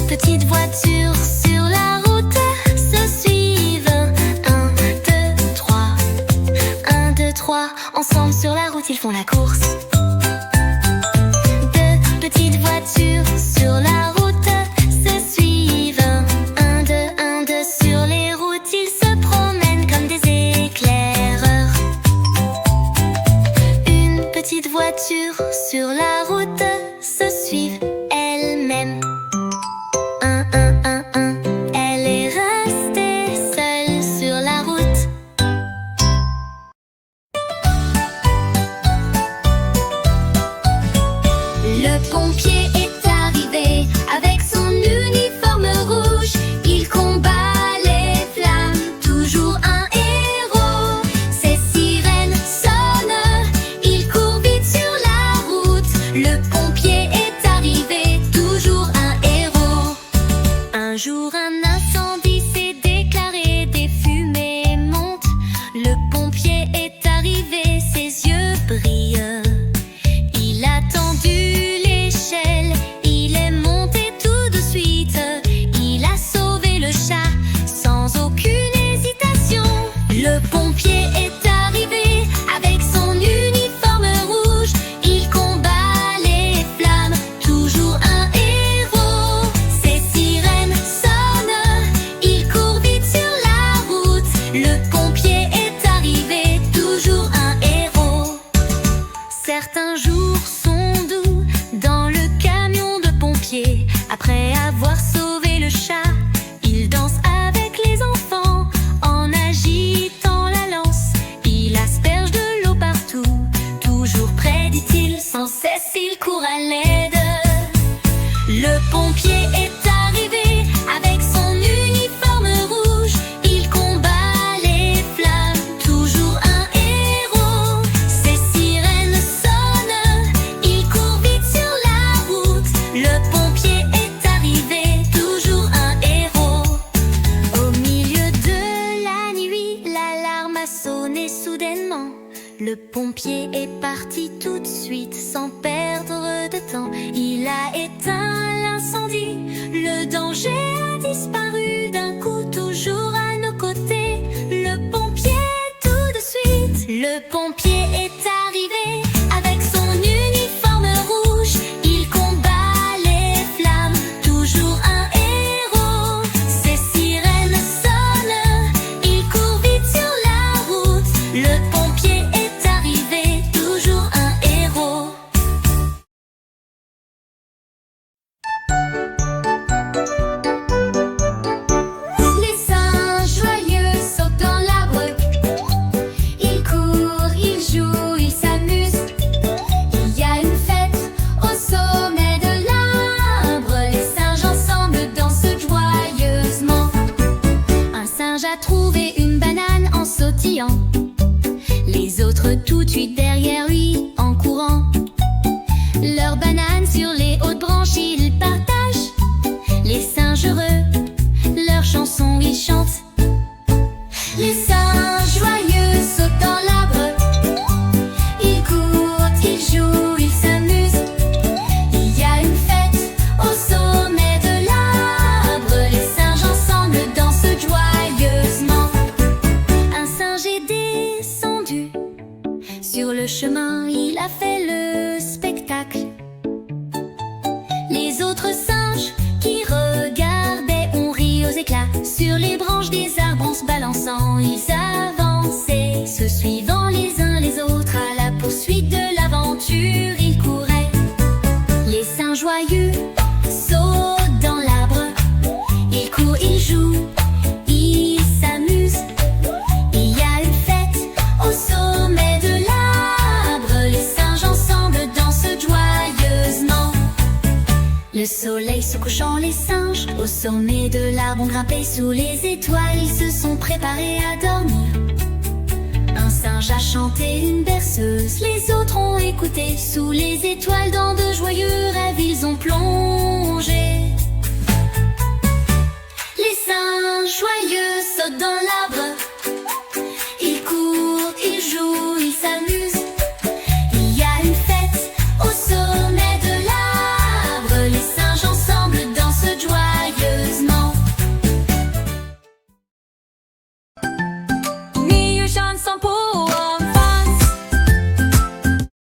petites voitures sur la route se suivent. 1, 2, 3. 1, 2, 3. Ensemble sur la route, ils font la course. Deux petites voitures sur la route se suivent. 1, 2, 1, 2. Sur les routes, ils se promènent comme des éclaireurs. Une petite voiture sur la route se suivent elles-mêmes. 1, 1, 1, 1. Elle est restée seule sur la route. Le pompier est arrivé avec son uniforme rouge. Il combat les flammes, toujours un héros. Ses sirènes sonnent, il court vite sur la route. Le pompier est arrivé, toujours un héros. Un jour un incendie s'est déclaré, des fumées montent. Le pompier est arrivé, ses yeux brillent. Il a tendu l'échelle, il est monté tout de suite. Il a sauvé le chat sans aucune hésitation. Le pompier est arrivé avec son uniforme rouge. Il combat les flammes, toujours un héros. Ses sirènes sonnent, il court vite sur la route. Le pompier est arrivé, toujours un héros. Certains jours sont doux dans le camion de pompiers. Après avoir sauvé le chat, il danse avec les enfants en agitant la lance. Il asperge de l'eau partout, toujours prêt, dit-il, sans cesse il court à l'aide. Le pompier est arrivé avec son uniforme rouge. Il combat les flammes, toujours un héros. Ses sirènes sonnent, il court vite sur la route. Le pompier est arrivé, toujours un héros. Au milieu de la nuit, l'alarme a sonné soudainement. Le pompier est parti tout de suite sans perdre de temps. Il a éteint l'incendie, le danger a disparu d'un coup, toujours à nos côtés. Le pompier tout de suite. Le pompier est arrivé avec son uniforme rouge. Il combat les flammes, toujours un héros. Ses sirènes sonnent, il court vite sur la route. Le pompier est arrivé, toujours un héros. Les singes joyeux sautent dans l'arbre. Ils courent, ils jouent, ils s'amusent. Il y a une fête au sommet de l'arbre. Les singes ensemble dansent joyeusement. Un singe a trouvé une banane en sautillant. Les autres tout de suite derrière lui en courant. Leur banane sur les hautes branches ils partagent. Les singes heureux, leur chanson ils chantent. Les singes joyeux sautent dans l'arbre. Ils courent, ils jouent, ils s'amusent. Il y a une fête au sommet de l'arbre. Les singes ensemble dansent joyeusement. Un singe est descendu. Sur le chemin, il a fait le spectacle. Les autres singes qui regardaient ont ri aux éclats. Sur les branches des arbres en se balançant, ils avançaient, se suivant les uns les autres. À la poursuite de l'aventure, ils couraient. Les singes joyeux sautent dans l'arbre. Ils courent, ils jouent, ils s'amusent. Il y a une fête au sommet de l'arbre. Les singes ensemble dansent joyeusement. Le soleil se couchant, les singes au sommet de l'arbre ont grimpé sous les étoiles. Ils se sont préparés à dormir. Un singe a chanté une berceuse, les autres ont écouté. Sous les étoiles, dans de joyeux rêves, ils ont plongé. Les singes joyeux sautent dans l'arbre.